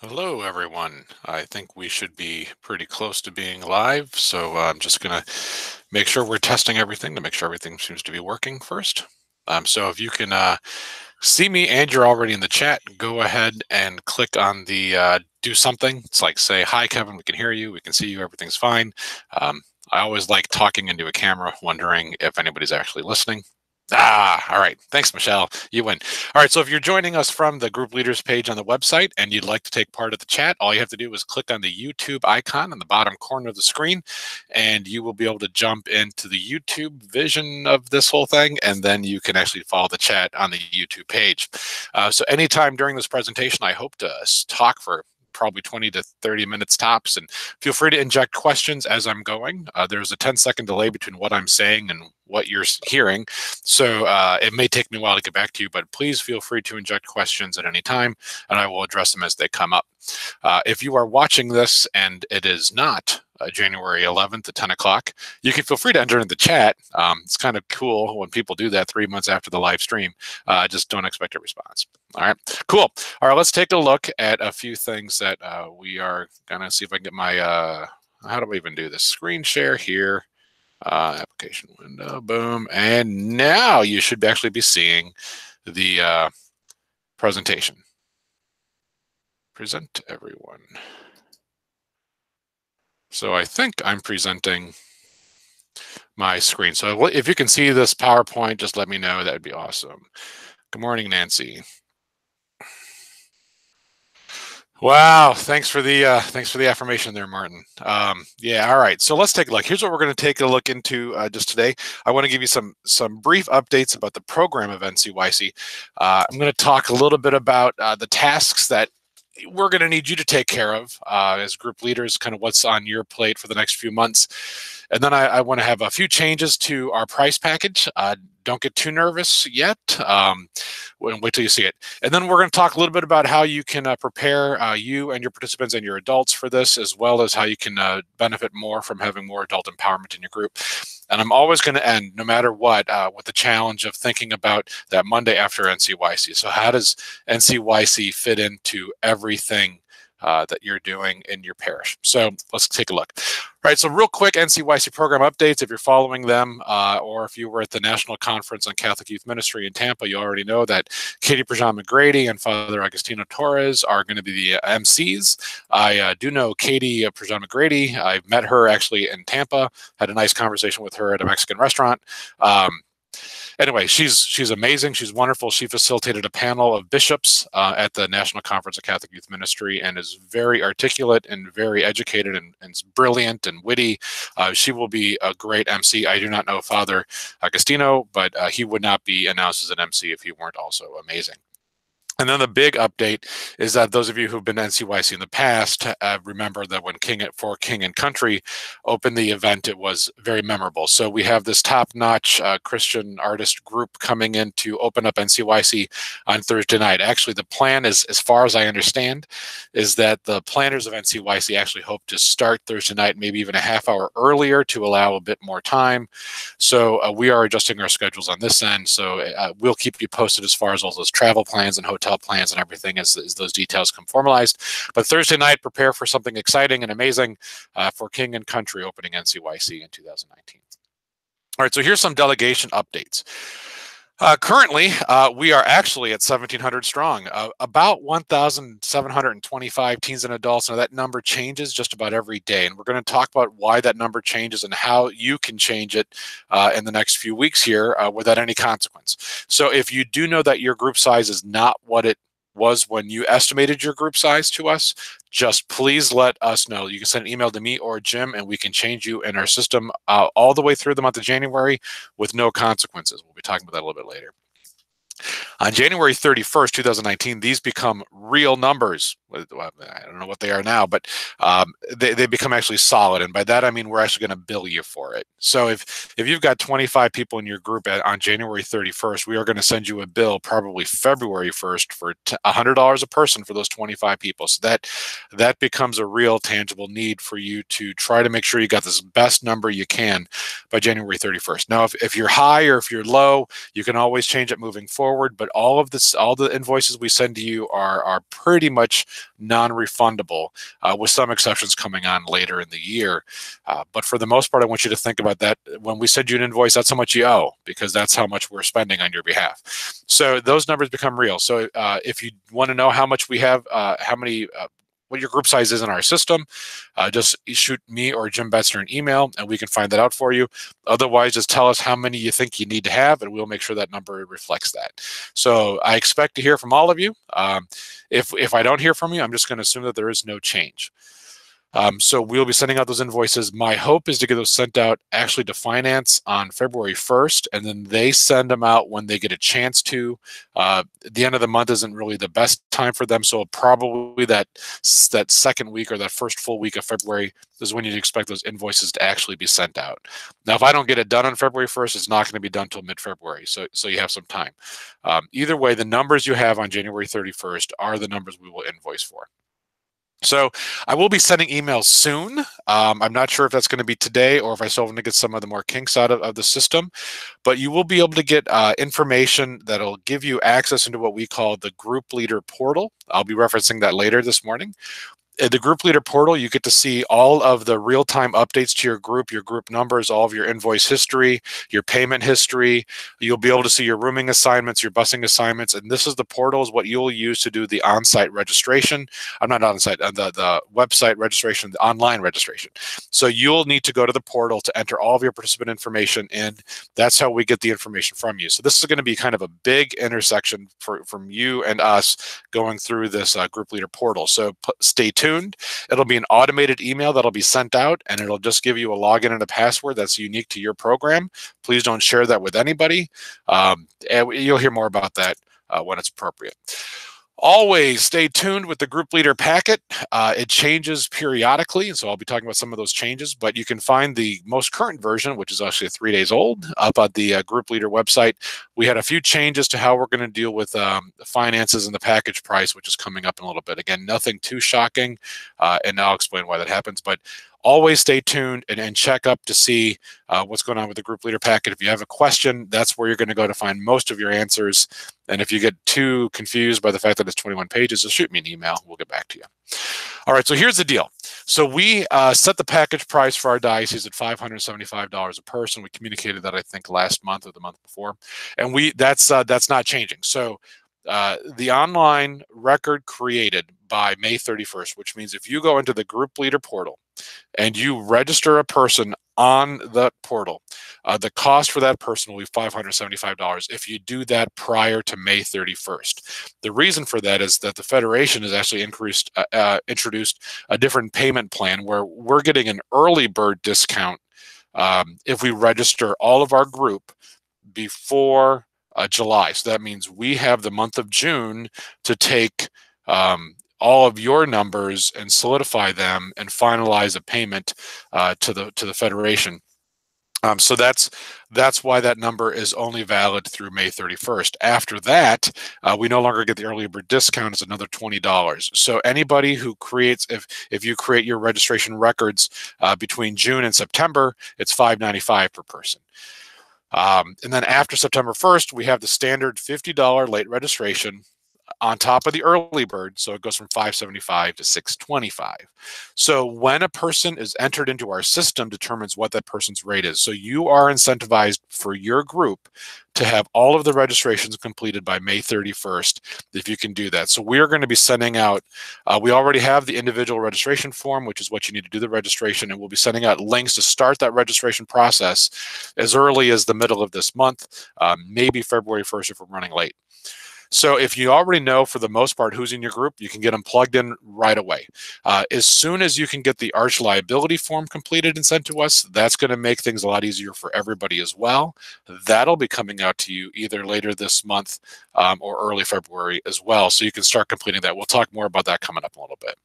Hello, everyone. I think we should be pretty close to being live, so I'm just going to make sure we're testing everything to make sure everything seems to be working first. So if you can see me and you're already in the chat, go ahead and click on the do something. It's like say, hi, Kevin, we can hear you, we can see you, everything's fine. I always like talking into a camera, wondering if anybody's actually listening. All right. Thanks, Michelle. You win. All right. So if you're joining us from the group leaders page on the website and you'd like to take part of the chat, all you have to do is click on the YouTube icon in the bottom corner of the screen, and you will be able to jump into the YouTube vision of this whole thing, and then you can actually follow the chat on the YouTube page. So anytime during this presentation, I hope to talk for probably 20 to 30 minutes tops, and feel free to inject questions as I'm going. There's a 10-second delay between what I'm saying and what you're hearing, so it may take me a while to get back to you, but please feel free to inject questions at any time, and I will address them as they come up. If you are watching this and it is not January 11th at 10 o'clock, you can feel free to enter in the chat. It's kind of cool when people do that 3 months after the live stream. Just don't expect a response. All right, cool. All right, let's take a look at a few things that we are gonna see if I can get my, how do I even do this? Screen share here, application window, boom. And now you should actually be seeing the presentation. Present to everyone. So I think I'm presenting my screen. So if you can see this PowerPoint, just let me know. That would be awesome. Good morning, Nancy. Wow, thanks for the affirmation there, Martin. Yeah, all right. So let's take a look. Here's what we're going to take a look into just today. I want to give you some brief updates about the program of NCYC. I'm going to talk a little bit about the tasks that we're going to need you to take care of as group leaders, kind of what's on your plate for the next few months. And then I want to have a few changes to our price package. Don't get too nervous yet. Wait till you see it. And then we're going to talk a little bit about how you can prepare you and your participants and your adults for this, as well as how you can benefit more from having more adult empowerment in your group. And I'm always going to end, no matter what, with the challenge of thinking about that Monday after NCYC. So how does NCYC fit into everything that you're doing in your parish? So let's take a look. All right, so real quick NCYC program updates. If you're following them, or if you were at the National Conference on Catholic Youth Ministry in Tampa, you already know that Katie Prejean-McGrady and Father Agustino Torres are going to be the MCs. I do know Katie Prejean-McGrady. I met her actually in Tampa, had a nice conversation with her at a Mexican restaurant. Anyway, she's amazing. She's wonderful. She facilitated a panel of bishops at the National Conference of Catholic Youth Ministry and is very articulate and very educated and brilliant and witty. She will be a great MC. I do not know Father Agustino, but he would not be announced as an MC if he weren't also amazing. And then the big update is that those of you who've been to NCYC in the past remember that when For King and Country opened the event, it was very memorable. So we have this top-notch Christian artist group coming in to open up NCYC on Thursday night. Actually, the plan is, as far as I understand, is that the planners of NCYC actually hope to start Thursday night, maybe even a half hour earlier to allow a bit more time. So we are adjusting our schedules on this end. So we'll keep you posted as far as all those travel plans and hotel plans and everything as those details come formalized. But Thursday night, prepare for something exciting and amazing for King and Country opening NCYC in 2019. All right, so here's some delegation updates. Currently, we are actually at 1,700 strong, about 1,725 teens and adults. Now that number changes just about every day, and we're going to talk about why that number changes and how you can change it in the next few weeks here without any consequence. So if you do know that your group size is not what it was when you estimated your group size to us, just please let us know. You can send an email to me or Jim, and we can change you in our system all the way through the month of January with no consequences. We'll be talking about that a little bit later. On January 31st, 2019, these become real numbers. I don't know what they are now, but they become actually solid. And by that, I mean we're actually going to bill you for it. So if you've got 25 people in your group on January 31st, we are going to send you a bill probably February 1st for $100 a person for those 25 people. So that becomes a real tangible need for you to try to make sure you got this best number you can by January 31st. Now, if you're high or if you're low, you can always change it moving forward. But all the invoices we send to you are pretty much non-refundable, with some exceptions coming on later in the year. But for the most part, I want you to think about that. When we send you an invoice, that's how much you owe, because that's how much we're spending on your behalf. So those numbers become real. So if you want to know how much we have, what your group size is in our system, just shoot me or Jim Betzner an email and we can find that out for you. Otherwise, just tell us how many you think you need to have and we'll make sure that number reflects that. So I expect to hear from all of you. If I don't hear from you, I'm just going to assume that there is no change. So we'll be sending out those invoices. My hope is to get those sent out actually to finance on February 1st, and then they send them out when they get a chance to. The end of the month isn't really the best time for them, so probably that second week or that first full week of February is when you'd expect those invoices to actually be sent out. Now, if I don't get it done on February 1st, it's not going to be done until mid-February, so you have some time. Either way, the numbers you have on January 31st are the numbers we will invoice for. So I will be sending emails soon. I'm not sure if that's going to be today or if I still want to get some of the more kinks out of the system, but you will be able to get information that'll give you access into what we call the group leader portal. I'll be referencing that later this morning. At the group leader portal, you get to see all of the real-time updates to your group numbers, all of your invoice history, your payment history. You'll be able to see your rooming assignments, your busing assignments, and this is the portal is what you'll use to do the on-site registration. I'm not on-site, the website registration, the online registration. So you'll need to go to the portal to enter all of your participant information in. That's how we get the information from you. So this is going to be kind of a big intersection from you and us going through this group leader portal. So stay tuned. It'll be an automated email that'll be sent out, and it'll just give you a login and a password that's unique to your program. Please don't share that with anybody. And you'll hear more about that when it's appropriate. Always stay tuned with the group leader packet. It changes periodically, so I'll be talking about some of those changes, but you can find the most current version, which is actually 3 days old, up at the group leader website. We had a few changes to how we're going to deal with the finances and the package price, which is coming up in a little bit. Again, nothing too shocking, and I'll explain why that happens, but always stay tuned and check up to see what's going on with the group leader packet. If you have a question, that's where you're going to go to find most of your answers. And if you get too confused by the fact that it's 21 pages, just shoot me an email. We'll get back to you. All right, so here's the deal. So we set the package price for our diocese at $575 a person. We communicated that, I think, last month or the month before. And that's not changing. So the online record created by May 31st, which means if you go into the group leader portal and you register a person on the portal, the cost for that person will be $575 if you do that prior to May 31st. The reason for that is that the Federation has actually introduced a different payment plan where we're getting an early bird discount if we register all of our group before July. So that means we have the month of June to take all of your numbers and solidify them and finalize a payment to the Federation. So that's why that number is only valid through May 31st. After that, we no longer get the early bird discount. It's another $20. So anybody who creates, if you create your registration records between June and September, it's $595 per person. And then after September 1st, we have the standard $50 late registration on top of the early bird, so it goes from $575 to $625. So when a person is entered into our system determines what that person's rate is. So you are incentivized for your group to have all of the registrations completed by May 31st, if you can do that. So we're going to be sending out, we already have the individual registration form, which is what you need to do the registration, and we'll be sending out links to start that registration process as early as the middle of this month, maybe February 1st if we're running late. So if you already know, for the most part, who's in your group, you can get them plugged in right away. As soon as you can get the Arch liability form completed and sent to us, that's going to make things a lot easier for everybody as well. That'll be coming out to you either later this month or early February as well. So you can start completing that. We'll talk more about that coming up in a little bit.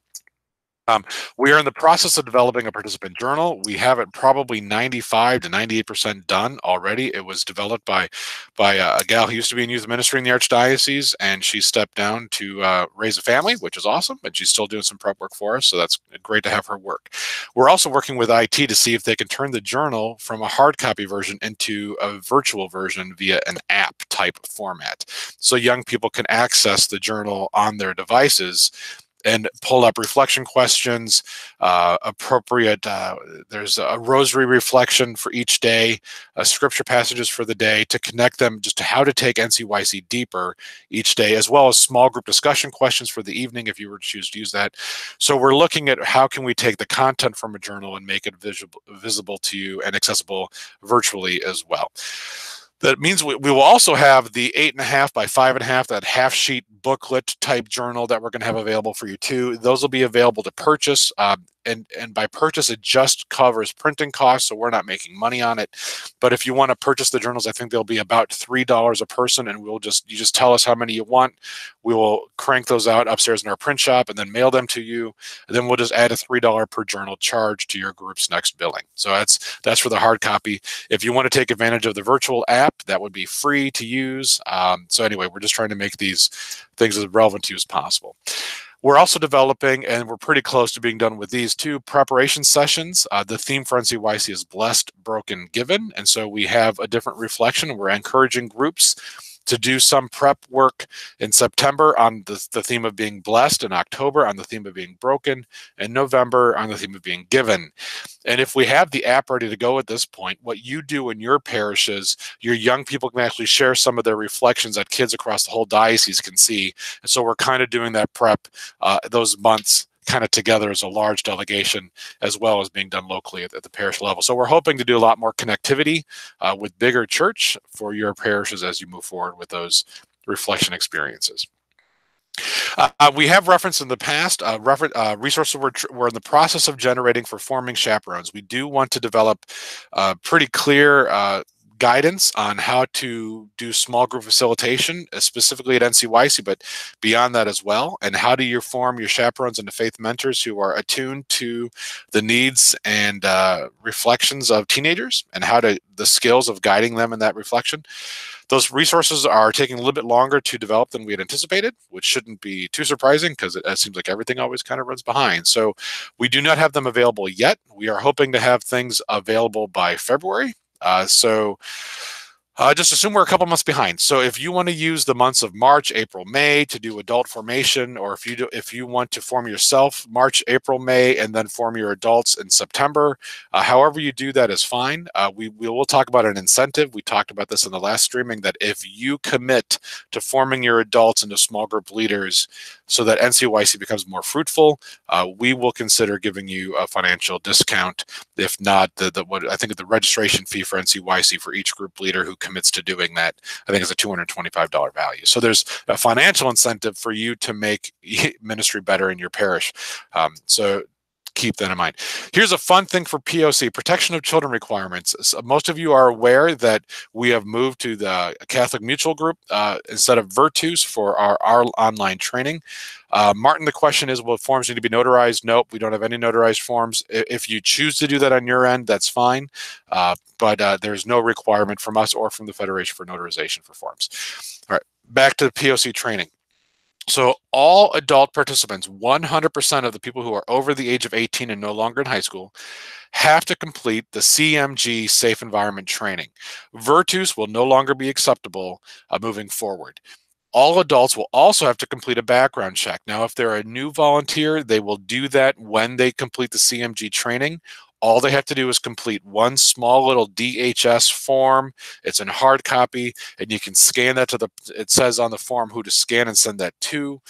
We are in the process of developing a participant journal. We have it probably 95 to 98% done already. It was developed by a gal who used to be in youth ministry in the Archdiocese, and she stepped down to raise a family, which is awesome, and she's still doing some prep work for us, so that's great to have her work. We're also working with IT to see if they can turn the journal from a hard copy version into a virtual version via an app type format, so young people can access the journal on their devices and pull up reflection questions, appropriate, there's a rosary reflection for each day, scripture passages for the day to connect them just to how to take NCYC deeper each day, as well as small group discussion questions for the evening if you were to choose to use that. So we're looking at how can we take the content from a journal and make it visible to you and accessible virtually as well. That means we will also have the 8.5 by 5.5, that half sheet booklet type journal that we're going to have available for you too. Those will be available to purchase. And by purchase, it just covers printing costs, so we're not making money on it. But if you want to purchase the journals, I think they'll be about $3 a person, and you just tell us how many you want. We will crank those out upstairs in our print shop and then mail them to you. And then we'll just add a $3 per journal charge to your group's next billing. So that's for the hard copy. If you want to take advantage of the virtual app, that would be free to use. So anyway, we're just trying to make these things as relevant to you as possible. We're also developing, and we're pretty close to being done with these two preparation sessions. The theme for NCYC is Blessed, Broken, Given. And so we have a different reflection. We're encouraging groups to do some prep work in September on the theme of being blessed, in October on the theme of being broken, and November on the theme of being given. And if we have the app ready to go at this point, what you do in your parishes, your young people can actually share some of their reflections that kids across the whole diocese can see. And so we're kind of doing that prep those months kind of together as a large delegation, as well as being done locally at the parish level. So we're hoping to do a lot more connectivity with bigger church for your parishes as you move forward with those reflection experiences. We have referenced in the past resources we're in the process of generating for forming chaperones. We do want to develop pretty clear guidance on how to do small group facilitation, specifically at NCYC, but beyond that as well. And how do you form your chaperones into faith mentors who are attuned to the needs and reflections of teenagers, and the skills of guiding them in that reflection. Those resources are taking a little bit longer to develop than we had anticipated, which shouldn't be too surprising because it seems like everything always kind of runs behind. So we do not have them available yet. We are hoping to have things available by February. Just assume we're a couple months behind. So if you want to use the months of March, April, May to do adult formation, or if you want to form yourself March, April, May, and then form your adults in September, however you do that is fine. We will talk about an incentive. We talked about this in the last streaming, that if you commit to forming your adults into small group leaders so that NCYC becomes more fruitful, we will consider giving you a financial discount. If not, what I think the registration fee for NCYC for each group leader who commits to doing that, I think is a $225 value. So there's a financial incentive for you to make ministry better in your parish. So keep that in mind. Here's a fun thing for POC, protection of children requirements. So most of you are aware that we have moved to the Catholic Mutual Group instead of Virtus for our online training. Martin, the question is, will forms need to be notarized? Nope, we don't have any notarized forms. If you choose to do that on your end, that's fine. But there's no requirement from us or from the Federation for notarization for forms. All right, back to the POC training. So all adult participants, 100% of the people who are over the age of 18 and no longer in high school, have to complete the CMG Safe Environment Training. Virtus will no longer be acceptable moving forward. All adults will also have to complete a background check. Now, if they're a new volunteer, they will do that when they complete the CMG training. All they have to do is complete one small little DHS form. It's in hard copy, and you can scan that it says on the form who to scan and send that to.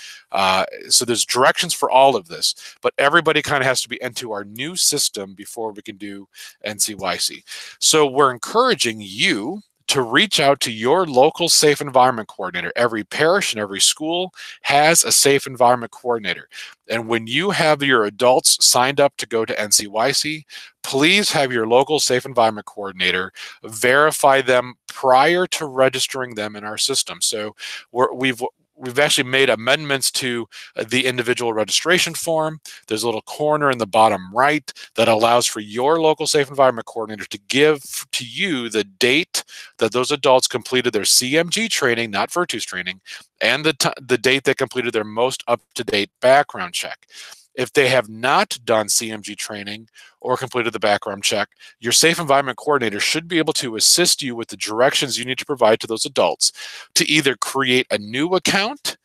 So there's directions for all of this, but everybody kind of has to be into our new system before we can do NCYC. So we're encouraging you to reach out to your local safe environment coordinator. Every parish and every school has a safe environment coordinator. And when you have your adults signed up to go to NCYC, please have your local safe environment coordinator verify them prior to registering them in our system. So we've actually made amendments to the individual registration form. There's a little corner in the bottom right that allows for your local safe environment coordinator to give to you the date that those adults completed their CMG training, not Virtus training, and the date they completed their most up-to-date background check. If they have not done CMG training or completed the background check, your safe environment coordinator should be able to assist you with the directions you need to provide to those adults to either create a new account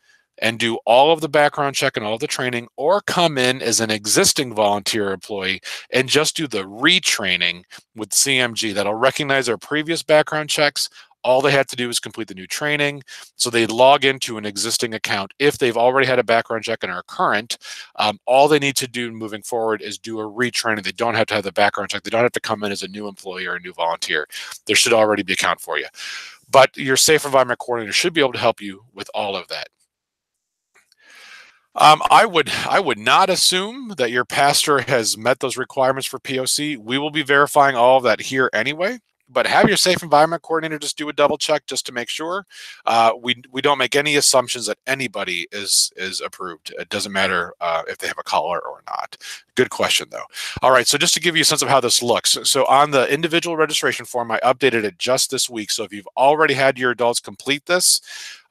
and do all of the background check and all of the training, or come in as an existing volunteer employee and just do the retraining with CMG. That'll recognize their previous background checks. All they have to do is complete the new training. So they log into an existing account. If they've already had a background check and are current, all they need to do moving forward is do a retraining. They don't have to have the background check. They don't have to come in as a new employee or a new volunteer. There should already be an account for you. But your Safe Environment Coordinator should be able to help you with all of that. I would not assume that your pastor has met those requirements for POC. We will be verifying all of that here anyway, but have your Safe Environment Coordinator just do a double check just to make sure. We don't make any assumptions that anybody is approved. It doesn't matter if they have a collar or not. Good question though. All right, so just to give you a sense of how this looks. So on the individual registration form, I updated it just this week. So if you've already had your adults complete this,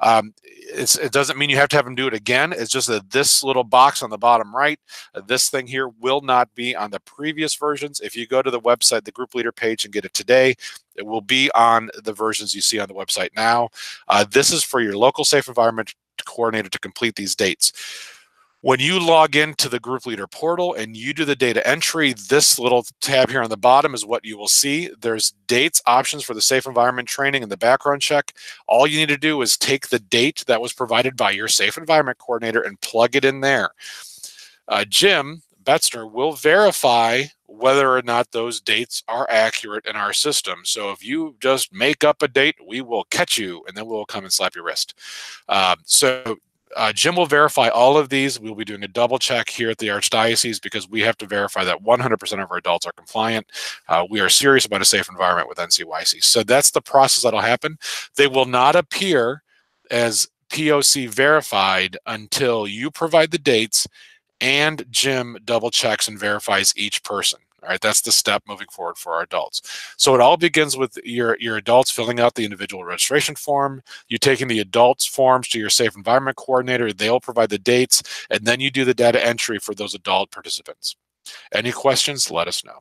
it doesn't mean you have to have them do it again. It's just that this little box on the bottom right, this thing here will not be on the previous versions. If you go to the website, the group leader page, and get it today, it will be on the versions you see on the website now. This is for your local Safe Environment Coordinator to complete these dates. When you log into the group leader portal and you do the data entry, this little tab here on the bottom is what you will see. There's dates options for the safe environment training and the background check. All you need to do is take the date that was provided by your Safe Environment Coordinator and plug it in there. Jim Betzner will verify whether or not those dates are accurate in our system. So if you just make up a date, we will catch you and then we'll come and slap your wrist. Jim will verify all of these. We'll be doing a double check here at the Archdiocese because we have to verify that 100% of our adults are compliant. We are serious about a safe environment with NCYC. So that's the process that'll happen. They will not appear as POC verified until you provide the dates and Jim double checks and verifies each person. All right, that's the step moving forward for our adults. So it all begins with your adults filling out the individual registration form, you taking the adults forms to your Safe Environment Coordinator, they'll provide the dates, and then you do the data entry for those adult participants. Any questions? Let us know.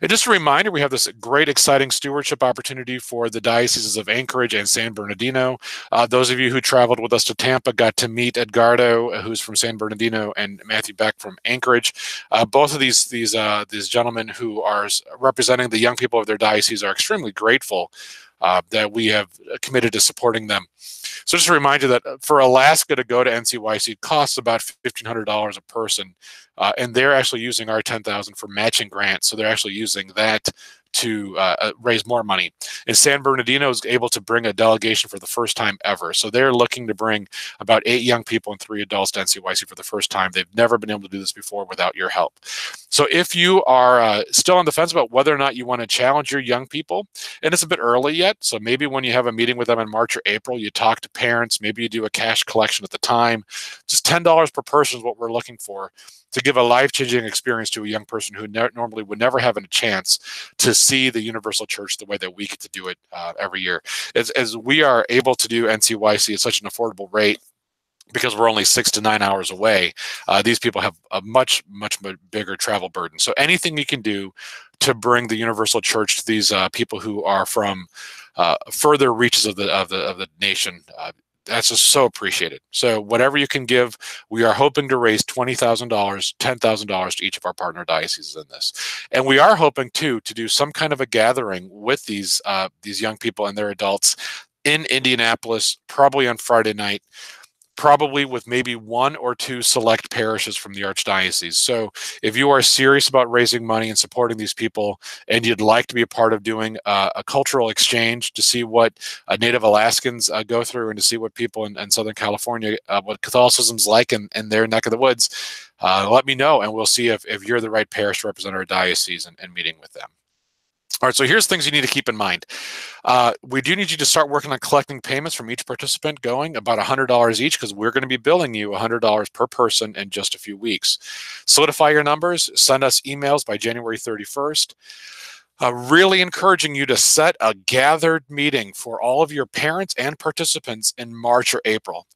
And just a reminder, we have this great, exciting stewardship opportunity for the dioceses of Anchorage and San Bernardino. Those of you who traveled with us to Tampa got to meet Edgardo, who's from San Bernardino, and Matthew Beck from Anchorage. Both of these gentlemen who are representing the young people of their diocese are extremely grateful that we have committed to supporting them. So just a reminder that for Alaska to go to NCYC, it costs about $1,500 a person, and they're actually using our $10,000 for matching grants. So they're actually using that to raise more money. And San Bernardino is able to bring a delegation for the first time ever. So they're looking to bring about 8 young people and 3 adults to NCYC for the first time. They've never been able to do this before without your help. So if you are still on the fence about whether or not you want to challenge your young people, and it's a bit early yet, so maybe when you have a meeting with them in March or April, you talk to parents, maybe you do a cash collection at the time. Just $10 per person is what we're looking for to give a life-changing experience to a young person who normally would never have a chance to see the Universal Church the way that we get to do it every year. As we are able to do NCYC at such an affordable rate, because we're only 6 to 9 hours away, these people have a much bigger travel burden. So anything you can do to bring the Universal Church to these people who are from further reaches of the nation, that's just so appreciated. So whatever you can give, we are hoping to raise $20,000, $10,000 to each of our partner dioceses in this. And we are hoping too to do some kind of a gathering with these young people and their adults in Indianapolis, probably on Friday night, probably with maybe 1 or 2 select parishes from the Archdiocese. So if you are serious about raising money and supporting these people, and you'd like to be a part of doing a cultural exchange to see what Native Alaskans go through and to see what people in Southern California, what Catholicism's like in their neck of the woods, let me know, and we'll see if you're the right parish to represent our diocese and meeting with them. All right, so here's things you need to keep in mind. We do need you to start working on collecting payments from each participant going, about $100 each, because we're going to be billing you $100 per person in just a few weeks. Solidify your numbers, send us emails by January 31st. Really encouraging you to set a gathered meeting for all of your parents and participants in March or April.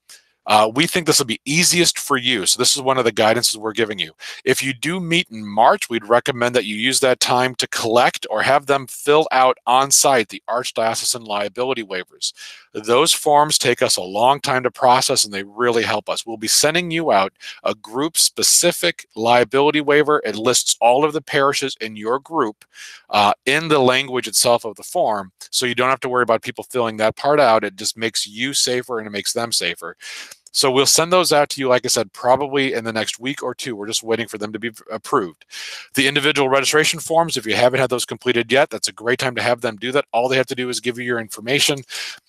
We think this will be easiest for you. So this is one of the guidances we're giving you. If you do meet in March, we'd recommend that you use that time to collect or have them fill out on site the Archdiocesan liability waivers. Those forms take us a long time to process, and they really help us. We'll be sending you out a group-specific liability waiver. It lists all of the parishes in your group in the language itself of the form, so you don't have to worry about people filling that part out. It just makes you safer and it makes them safer. So we'll send those out to you, like I said, probably in the next week or two. We're just waiting for them to be approved. The individual registration forms, if you haven't had those completed yet, that's a great time to have them do that. All they have to do is give you your information,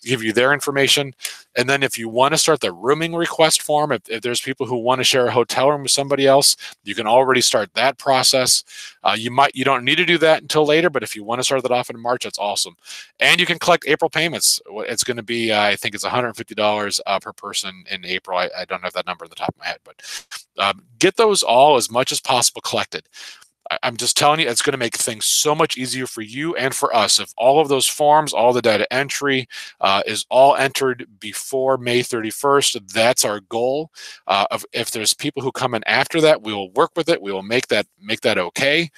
give you their information. And then if you want to start the rooming request form, if there's people who want to share a hotel room with somebody else, you can already start that process. You don't need to do that until later, but if you want to start that off in March, that's awesome. And you can collect April payments. It's going to be, I think it's $150 per person in April. I don't have that number in the top of my head, but get those all as much as possible collected. I'm just telling you, it's going to make things so much easier for you and for us. If all of those forms, all the data entry is all entered before May 31st, that's our goal. If there's people who come in after that, we will work with it. We will make that okay.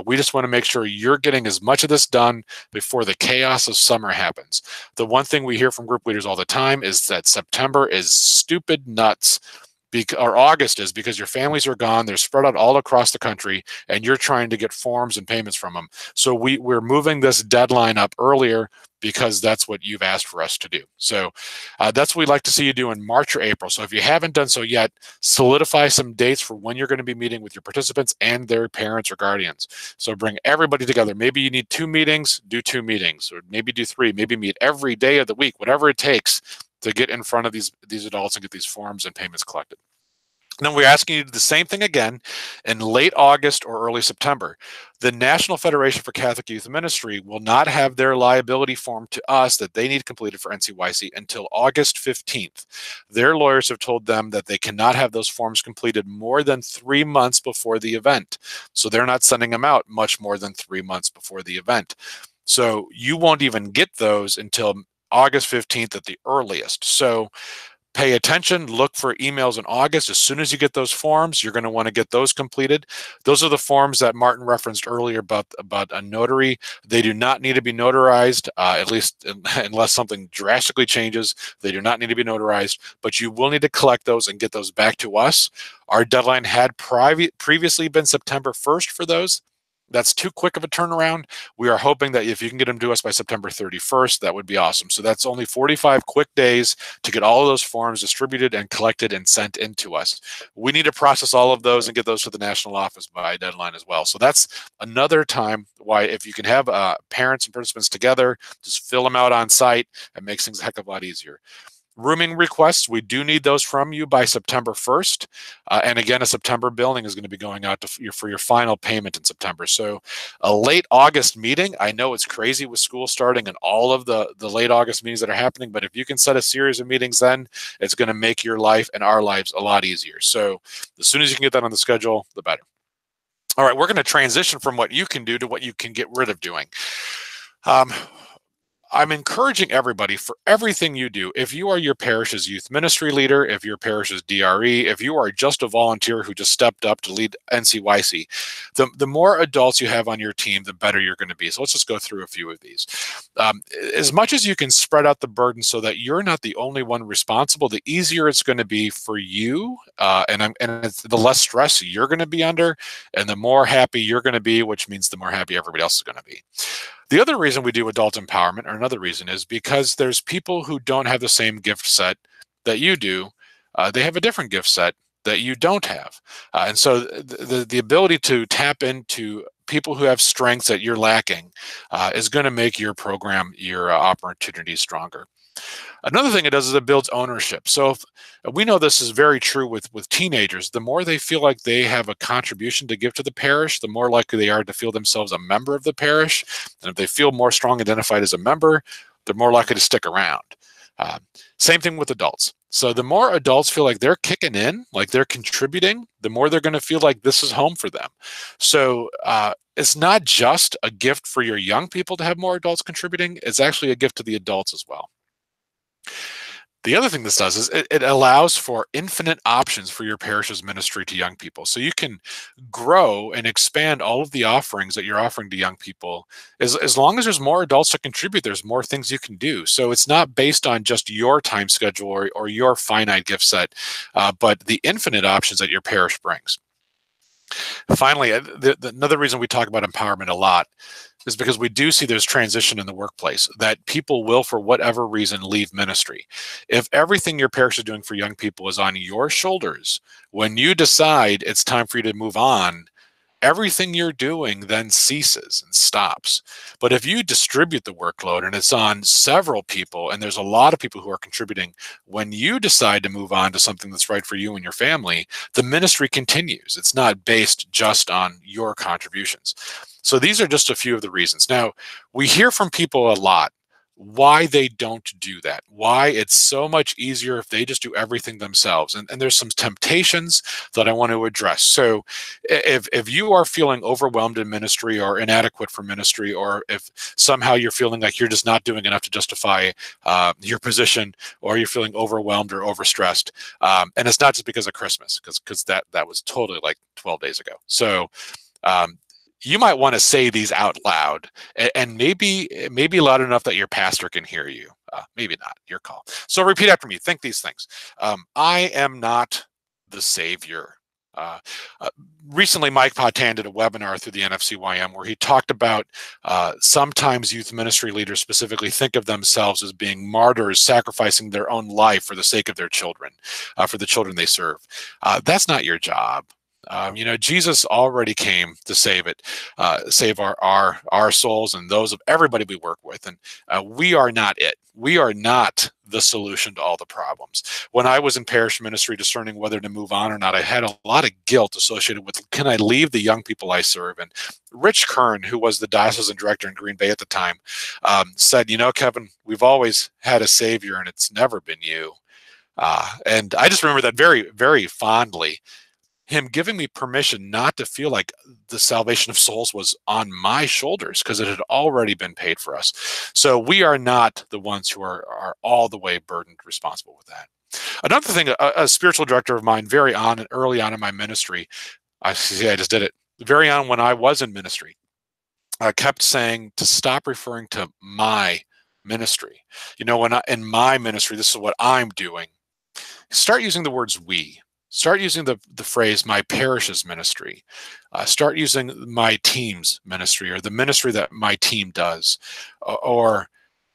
We just want to make sure you're getting as much of this done before the chaos of summer happens. The one thing we hear from group leaders all the time is that September is stupid nuts, or August is, because your families are gone, they're spread out all across the country, and you're trying to get forms and payments from them. So we're moving this deadline up earlier because that's what you've asked for us to do. So that's what we'd like to see you do in March or April. So if you haven't done so yet, solidify some dates for when you're going to be meeting with your participants and their parents or guardians. So bring everybody together. Maybe you need 2 meetings, do 2 meetings, or maybe do 3, maybe meet every day of the week, whatever it takes to get in front of these adults and get these forms and payments collected. And then we're asking you to do the same thing again in late August or early September. The National Federation for Catholic Youth Ministry will not have their liability form to us that they need completed for NCYC until August 15th. Their lawyers have told them that they cannot have those forms completed more than 3 months before the event. So they're not sending them out much more than 3 months before the event. So you won't even get those until August 15th at the earliest. So pay attention, look for emails in August. As soon as you get those forms, you're going to want to get those completed. Those are the forms that Martin referenced earlier about a notary. They do not need to be notarized, at least unless something drastically changes. They do not need to be notarized, but you will need to collect those and get those back to us. Our deadline had previously been September 1st for those. That's too quick of a turnaround. We are hoping that if you can get them to us by September 31st, that would be awesome. So that's only 45 quick days to get all of those forms distributed and collected and sent in to us. We need to process all of those and get those to the national office by deadline as well. So that's another time why, if you can have parents and participants together, just fill them out on site. It makes things a heck of a lot easier. Rooming requests, we do need those from you by September 1st. And again, a September billing is going to be going out for your final payment in September. So a late August meeting, I know it's crazy with school starting and all of the late August meetings that are happening, but if you can set a series of meetings then, it's going to make your life and our lives a lot easier. So as soon as you can get that on the schedule, the better. All right, we're going to transition from what you can do to what you can get rid of doing. I'm encouraging everybody, for everything you do, if you are your parish's youth ministry leader, if your parish's DRE, if you are just a volunteer who just stepped up to lead NCYC, the more adults you have on your team, the better you're going to be. So let's just go through a few of these. As much as you can spread out the burden so that you're not the only one responsible, the easier it's going to be for you, and it's the less stress you're going to be under, and the more happy you're going to be, which means the more happy everybody else is going to be. The other reason we do adult empowerment, or another reason, is because there's people who don't have the same gift set that you do. They have a different gift set that you don't have. And so the ability to tap into people who have strengths that you're lacking is going to make your program, your opportunities stronger. Another thing it does is it builds ownership. So we know this is very true with teenagers. The more they feel like they have a contribution to give to the parish, the more likely they are to feel themselves a member of the parish. And if they feel more strong identified as a member, they're more likely to stick around. Same thing with adults. So the more adults feel like they're kicking in, like they're contributing, the more they're going to feel like this is home for them. So it's not just a gift for your young people to have more adults contributing. It's actually a gift to the adults as well. The other thing this does is it allows for infinite options for your parish's ministry to young people. So you can grow and expand all of the offerings that you're offering to young people. As long as there's more adults to contribute, there's more things you can do. So it's not based on just your time schedule or your finite gift set, but the infinite options that your parish brings. Finally, another reason we talk about empowerment a lot is because we do see there's transition in the workplace, that people will, for whatever reason, leave ministry. If everything your parish is doing for young people is on your shoulders, when you decide it's time for you to move on, everything you're doing then ceases and stops. But if you distribute the workload and it's on several people, and there's a lot of people who are contributing, when you decide to move on to something that's right for you and your family, the ministry continues. It's not based just on your contributions. So these are just a few of the reasons. Now, we hear from people a lot why they don't do that, why it's so much easier if they just do everything themselves. And there's some temptations that I want to address. So if you are feeling overwhelmed in ministry or inadequate for ministry, or if somehow you're feeling like you're just not doing enough to justify your position, or you're feeling overwhelmed or overstressed, and it's not just because of Christmas, because that was totally like 12 days ago. So you might want to say these out loud, and maybe loud enough that your pastor can hear you. Maybe not, your call. So repeat after me. Think these things. I am not the savior. Recently, Mike Potan did a webinar through the NCYC where he talked about sometimes youth ministry leaders specifically think of themselves as being martyrs, sacrificing their own life for the sake of their children, for the children they serve. That's not your job. Jesus already came to save our souls and those of everybody we work with, and we are not it. We are not the solution to all the problems. When I was in parish ministry discerning whether to move on or not, I had a lot of guilt associated with, can I leave the young people I serve? And Rich Kern, who was the diocesan director in Green Bay at the time, said, Kevin, we've always had a savior and it's never been you. And I just remember that very, very fondly. Him giving me permission not to feel like the salvation of souls was on my shoulders, because it had already been paid for us. So we are not the ones who are all the way burdened, responsible with that. Another thing, a spiritual director of mine early on in my ministry, I just did it, very on when I was in ministry, kept saying to stop referring to my ministry. In my ministry, this is what I'm doing. Start using the words we. Start using the phrase my parish's ministry. Start using my team's ministry, or the ministry that my team does, or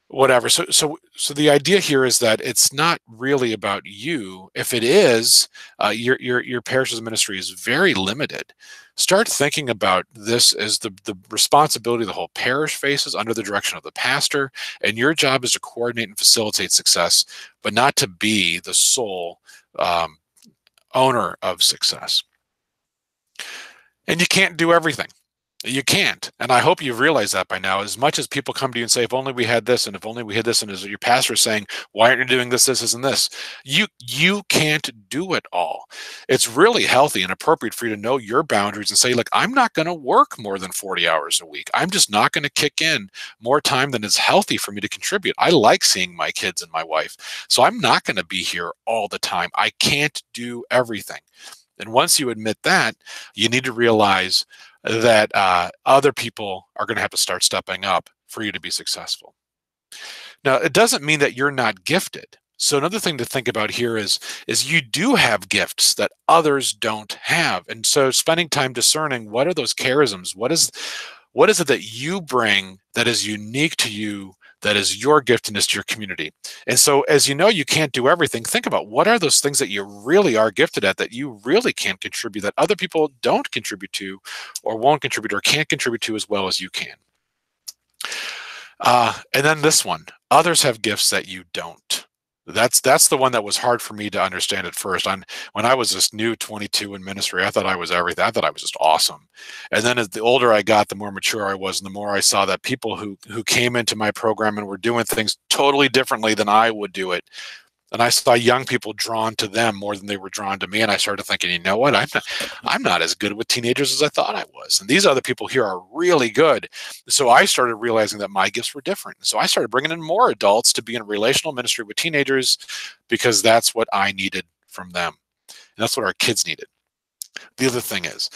whatever. So the idea here is that it's not really about you. If it is, your parish's ministry is very limited. Start thinking about this as the responsibility the whole parish faces under the direction of the pastor, and your job is to coordinate and facilitate success, but not to be the sole owner of success. And you can't do everything. You can't. And I hope you've realized that by now. As much as people come to you and say, if only we had this, and if only we had this, and as your pastor is saying, why aren't you doing this, this, and this? You can't do it all. It's really healthy and appropriate for you to know your boundaries and say, look, I'm not going to work more than 40 hours a week. I'm just not going to kick in more time than is healthy for me to contribute. I like seeing my kids and my wife, so I'm not going to be here all the time. I can't do everything. And once you admit that, you need to realize that other people are going to have to start stepping up for you to be successful. Now, it doesn't mean that you're not gifted. So another thing to think about here is you do have gifts that others don't have. And so spending time discerning, what are those charisms? What is it that you bring that is unique to you, that is your giftedness to your community? And so as you know, you can't do everything. Think about, what are those things that you really are gifted at that you really can't contribute, that other people don't contribute to, or won't contribute, or can't contribute to as well as you can. And then this one, others have gifts that you don't. That's the one that was hard for me to understand at first. When I was this new 22 in ministry, I thought I was everything. I thought I was just awesome. And then as the older I got, the more mature I was, and the more I saw that people who came into my program and were doing things totally differently than I would do it, And I saw young people drawn to them more than they were drawn to me. And I started thinking, you know what? I'm not as good with teenagers as I thought I was. And these other people here are really good. So I started realizing that my gifts were different. So I started bringing in more adults to be in relational ministry with teenagers because that's what I needed from them. And that's what our kids needed. The other thing is,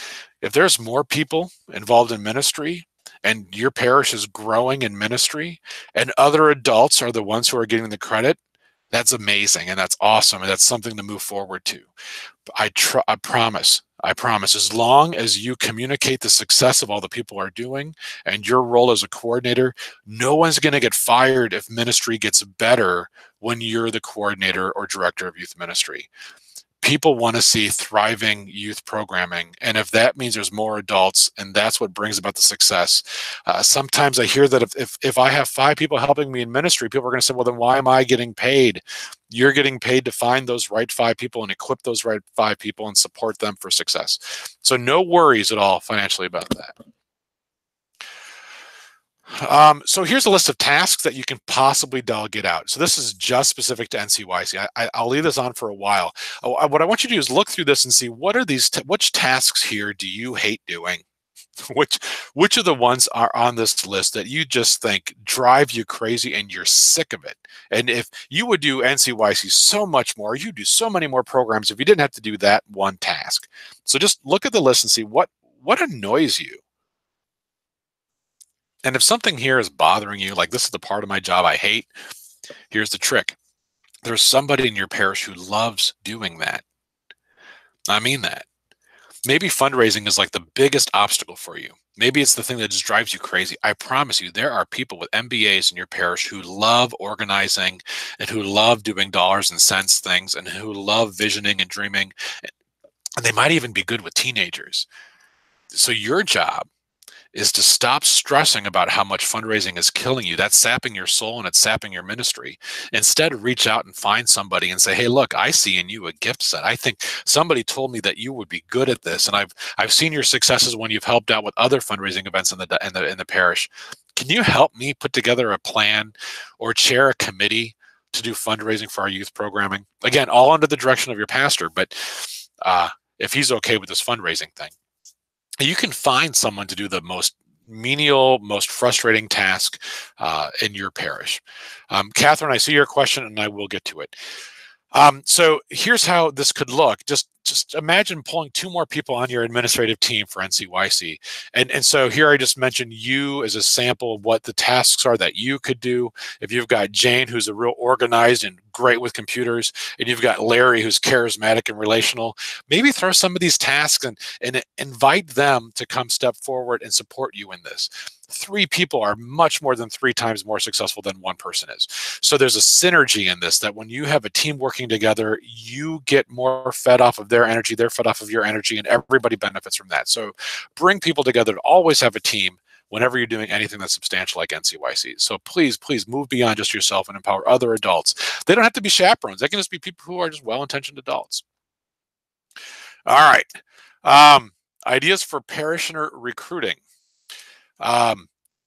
if there's more people involved in ministry and your parish is growing in ministry and other adults are the ones who are getting the credit, that's amazing and that's awesome and that's something to move forward to. I promise, as long as you communicate the success of all the people are doing and your role as a coordinator, no one's going to get fired if ministry gets better when you're the coordinator or director of youth ministry. People want to see thriving youth programming. And if that means there's more adults and that's what brings about the success, sometimes I hear that if I have 5 people helping me in ministry, people are going to say, well, then why am I getting paid? You're getting paid to find those right 5 people and equip those right 5 people and support them for success. So no worries at all financially about that. So here's a list of tasks that you can possibly delegate out. So this is just specific to NCYC. I'll leave this on for a while. What I want you to do is look through this and see what are these, which tasks here do you hate doing? Which of the ones are on this list that you just think drive you crazy and you're sick of it? And if you would do NCYC so much more, you do so many more programs if you didn't have to do that one task. So just look at the list and see what annoys you. And if something here is bothering you, like this is the part of my job I hate, here's the trick. There's somebody in your parish who loves doing that. I mean that. Maybe fundraising is like the biggest obstacle for you. Maybe it's the thing that just drives you crazy. I promise you, there are people with MBAs in your parish who love organizing and who love doing dollars and cents things and who love visioning and dreaming. And they might even be good with teenagers. So your job is to stop stressing about how much fundraising is killing you. That's sapping your soul and it's sapping your ministry. Instead, reach out and find somebody and say, hey, look, I see in you a gift set. I think somebody told me that you would be good at this. And I've seen your successes when you've helped out with other fundraising events in the parish. Can you help me put together a plan or chair a committee to do fundraising for our youth programming? Again, all under the direction of your pastor, but if he's okay with this fundraising thing. You can find someone to do the most menial, most frustrating task in your parish. Catherine, I see your question and I will get to it. So here's how this could look. Just imagine pulling 2 more people on your administrative team for NCYC. And so here I just mentioned you as a sample of what the tasks are that you could do. If you've got Jane, who's a real organized and great with computers, and you've got Larry, who's charismatic and relational, maybe throw some of these tasks and invite them to come step forward and support you in this. 3 people are much more than 3 times more successful than 1 person is. So there's a synergy in this, that when you have a team working together, you get more fed off of their energy, they're fed off of your energy, and everybody benefits from that. So bring people together to always have a team whenever you're doing anything that's substantial like NCYC. So please move beyond just yourself and empower other adults. They don't have to be chaperones. They can just be people who are just well-intentioned adults. All right. Ideas for parishioner recruiting.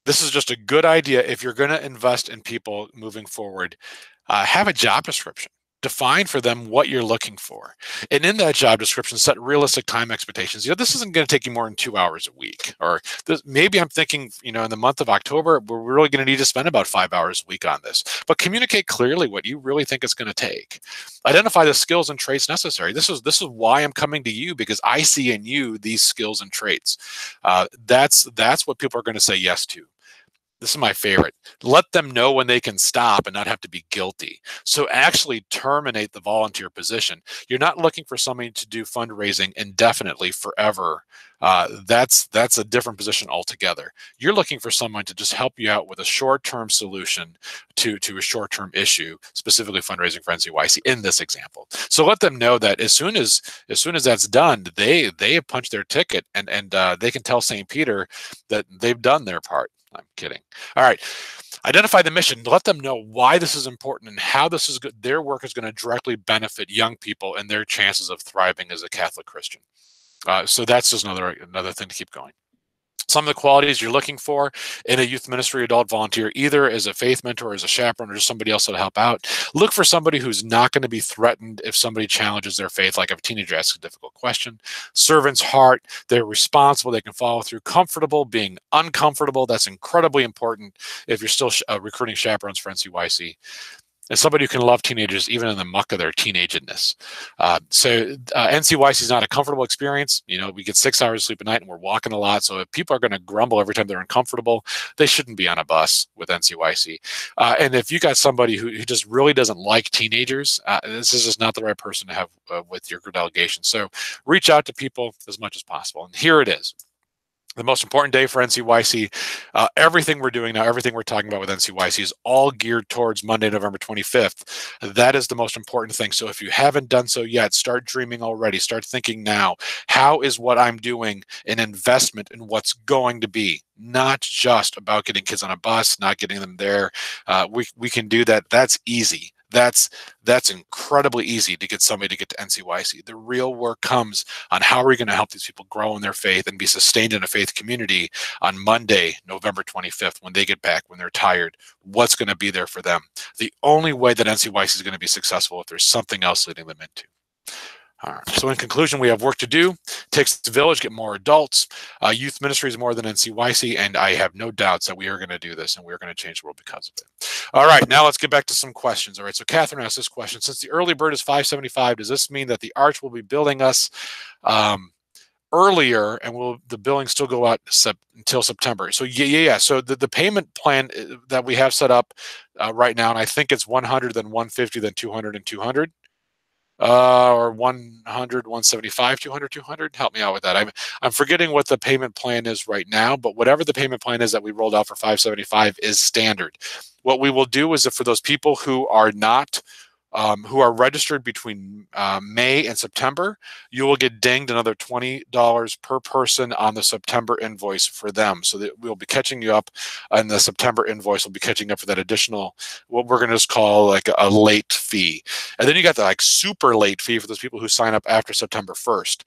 This is just a good idea if you're going to invest in people moving forward. Have a job description. Define for them what you're looking for. And in that job description, set realistic time expectations. This isn't going to take you more than 2 hours a week. Or maybe I'm thinking, in the month of October, we're really going to need to spend about 5 hours a week on this. But communicate clearly what you really think it's going to take. Identify the skills and traits necessary. This is why I'm coming to you, because I see in you these skills and traits. That's what people are going to say yes to. This is my favorite. Let them know when they can stop and not have to be guilty. So actually terminate the volunteer position. You're not looking for somebody to do fundraising indefinitely forever. That's a different position altogether. You're looking for someone to just help you out with a short-term solution to a short-term issue, specifically fundraising for NCYC in this example. So let them know that as soon as that's done, they have punched their ticket and they can tell St. Peter that they've done their part. I'm kidding. All right. Identify the mission. Let them know why this is important and how this is good. Their work is going to directly benefit young people and their chances of thriving as a Catholic Christian. So that's just another thing to keep going. some of the qualities you're looking for in a youth ministry adult volunteer, either as a faith mentor, as a chaperone, or just somebody else that'll help out. Look for somebody who's not going to be threatened if somebody challenges their faith, like if a teenager asks a difficult question. Servant's heart, they're responsible, they can follow through. Comfortable, being uncomfortable, that's incredibly important if you're still recruiting chaperones for NCYC. And somebody who can love teenagers even in the muck of their teenagedness. NCYC is not a comfortable experience. You know, we get 6 hours of sleep a night and we're walking a lot. So if people are going to grumble every time they're uncomfortable, they shouldn't be on a bus with NCYC. And if you got somebody who just really doesn't like teenagers, this is just not the right person to have with your delegation. So reach out to people as much as possible. And here it is. The most important day for NCYC. Everything we're doing now, everything we're talking about with NCYC is all geared towards Monday, November 25th. That is the most important thing. So if you haven't done so yet, start dreaming already. Start thinking now. How is what I'm doing an investment in what's going to be? Not just about getting kids on a bus, not getting them there. We can do that. That's easy. That's incredibly easy to get somebody to get to NCYC. The real work comes on how are we going to help these people grow in their faith and be sustained in a faith community on Monday, November 25th, when they get back, when they're tired. What's going to be there for them? The only way that NCYC is going to be successful if there's something else leading them into. All right. So in conclusion, we have work to do. Takes a village, get more adults. Youth ministry is more than NCYC, and I have no doubts that we are going to do this and we're going to change the world because of it. All right, now let's get back to some questions. All right, so Catherine asked this question. Since the early bird is $575, does this mean that the Arch will be billing us earlier, and will the billing still go out until September? So yeah. So the payment plan that we have set up right now, and I think it's 100, then 150, then 200, and 200. Or 100, 175, 200, 200. Help me out with that. I'm forgetting what the payment plan is right now, but whatever the payment plan is that we rolled out for 575 is standard. What we will do is, if for those people who are not who are registered between May and September, you will get dinged another $20 per person on the September invoice for them. So that we'll be catching you up on the September invoice. We'll be catching up for that additional, what we're going to just call like a late fee. And then you got the like super late fee for those people who sign up after September 1st.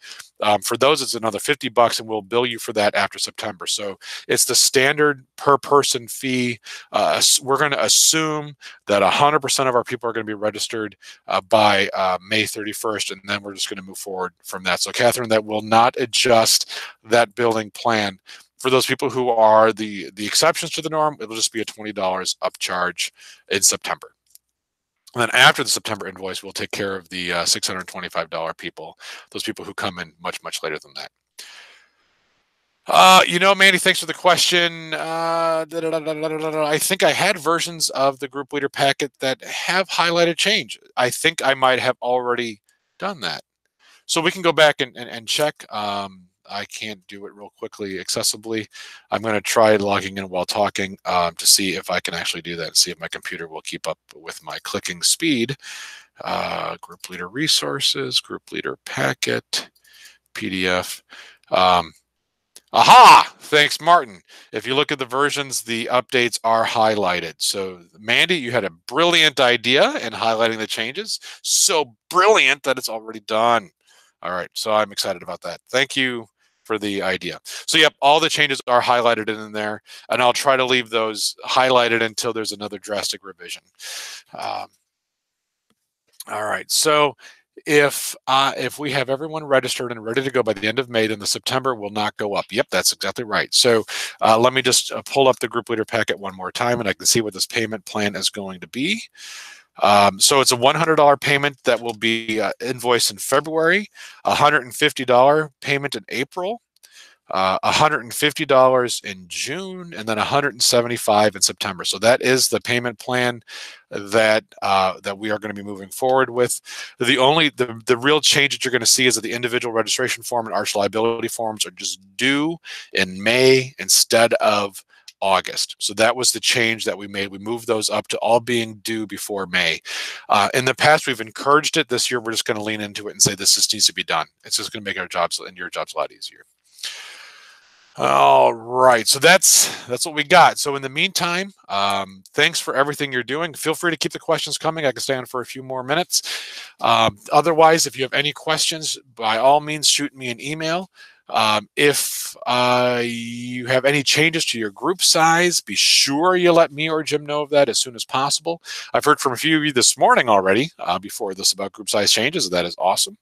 For those, it's another $50, and we'll bill you for that after September. So it's the standard per person fee. We're going to assume that 100% of our people are going to be registered by May 31st, and then we're just going to move forward from that. So Catherine, that will not adjust that billing plan. For those people who are the exceptions to the norm, it'll just be a $20 upcharge in September. And then after the September invoice, we'll take care of the $625 people, those people who come in much, much later than that. You know, Mandy, thanks for the question. I think I had versions of the group leader packet that have highlighted change. I think I might have already done that. So we can go back and check. I can't do it real quickly, accessibly. I'm going to try logging in while talking to see if I can actually do that and see if my computer will keep up with my clicking speed. Group leader resources, group leader packet, PDF. Aha! Thanks, Martin. If you look at the versions, the updates are highlighted. So, Mandy, you had a brilliant idea in highlighting the changes. So brilliant that it's already done. All right, so I'm excited about that. Thank you for the idea. So, yep, all the changes are highlighted in there, and I'll try to leave those highlighted until there's another drastic revision. All right, so if we have everyone registered and ready to go by the end of May, then the September will not go up. Yep, that's exactly right. So let me just pull up the group leader packet one more time, and I can see what this payment plan is going to be. So it's a $100 payment that will be invoiced in February, $150 payment in April, $150 in June, and then $175 in September. So that is the payment plan that that we are going to be moving forward with. The real change that you're going to see is that the individual registration form and arch liability forms are just due in May instead of August. So that was the change that we made. We moved those up to all being due before May. In the past, we've encouraged it. This year, we're just going to lean into it and say this just needs to be done. It's just going to make our jobs and your jobs a lot easier. All right, so that's what we got. So in the meantime, thanks for everything you're doing. Feel free to keep the questions coming. I can stay on for a few more minutes. Otherwise, if you have any questions, by all means, shoot me an email. If you have any changes to your group size, be sure you let me or Jim know of that as soon as possible. I've heard from a few of you this morning already before this about group size changes. That is awesome.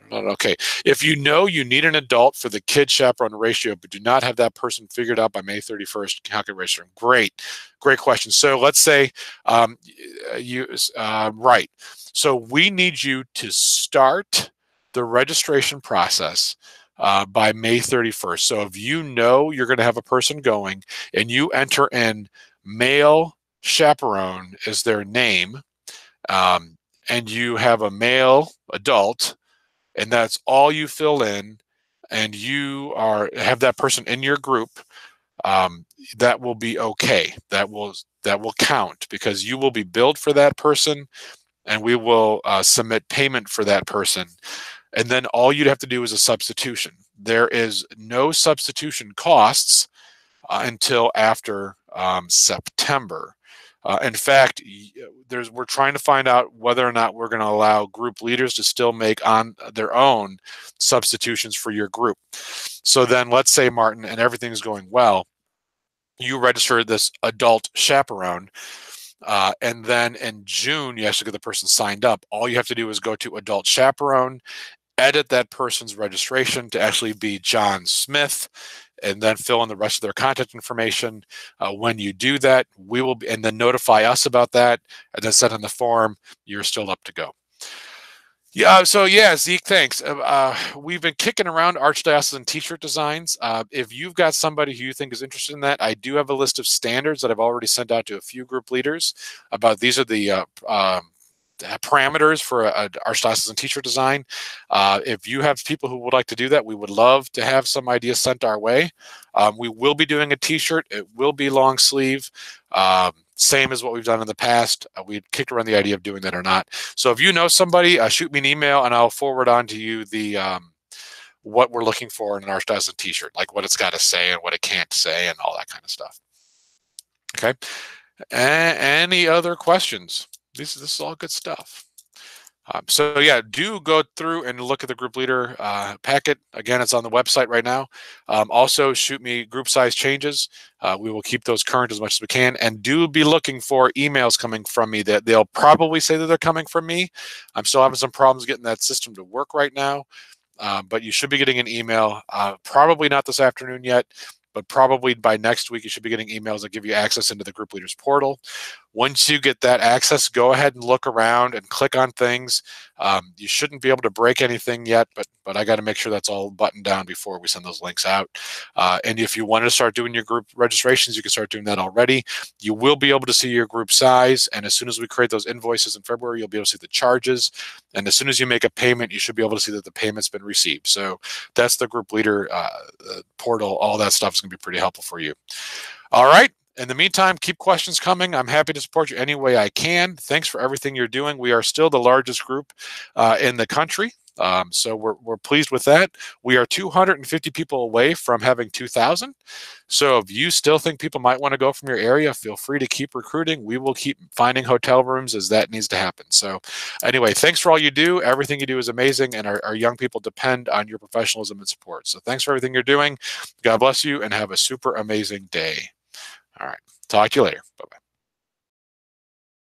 Okay, if you know you need an adult for the kid chaperone ratio, but do not have that person figured out by May 31st, calculate ratio. Great question. So let's say right. So we need you to start the registration process by May 31st. So if you know you're going to have a person going and you enter in male chaperone as their name, and you have a male adult, and that's all you fill in, and you have that person in your group, that will be okay. That will count, because you will be billed for that person, and we will submit payment for that person. And then all you'd have to do is a substitution. There is no substitution costs until after September. In fact, we're trying to find out whether or not we're going to allow group leaders to still make on their own substitutions for your group. So then let's say, Martin, and everything's going well, you register this adult chaperone, and then in June, you actually get the person signed up. All you have to do is go to adult chaperone, edit that person's registration to actually be John Smith, and then fill in the rest of their contact information. When you do that, we will and then notify us about that, and then send in the form. You're still up to go. Yeah, so yeah, Zeke, thanks. We've been kicking around Archdiocese t-shirt designs. If you've got somebody who you think is interested in that, I do have a list of standards that I've already sent out to a few group leaders about these are the parameters for an Archdiocese t-shirt design. If you have people who would like to do that, we would love to have some ideas sent our way. We will be doing a t-shirt. It will be long sleeve, same as what we've done in the past. We kicked around the idea of doing that or not. So if you know somebody, shoot me an email and I'll forward on to you the what we're looking for in an Archdiocese t-shirt, like what it's got to say and what it can't say and all that kind of stuff. Okay. Any other questions? This is all good stuff. So yeah, do go through and look at the group leader packet. Again, it's on the website right now. Also, shoot me group size changes. We will keep those current as much as we can. And do be looking for emails coming from me. That they'll probably say that they're coming from me. I'm still having some problems getting that system to work right now. But you should be getting an email. Probably not this afternoon yet, but probably by next week, you should be getting emails that give you access into the group leaders portal. Once you get that access, go ahead and look around and click on things. You shouldn't be able to break anything yet, but I got to make sure that's all buttoned down before we send those links out. And if you want to start doing your group registrations, you can start doing that already. You will be able to see your group size, and as soon as we create those invoices in February, you'll be able to see the charges. And as soon as you make a payment, you should be able to see that the payment's been received. So that's the group leader portal. All that stuff is going to be pretty helpful for you. All right. In the meantime, keep questions coming. I'm happy to support you any way I can. Thanks for everything you're doing. We are still the largest group in the country. So we're pleased with that. We are 250 people away from having 2,000. So if you still think people might want to go from your area, feel free to keep recruiting. We will keep finding hotel rooms as that needs to happen. So anyway, thanks for all you do. Everything you do is amazing, and our young people depend on your professionalism and support. So thanks for everything you're doing. God bless you, and have a super amazing day. All right. Talk to you later. Bye-bye.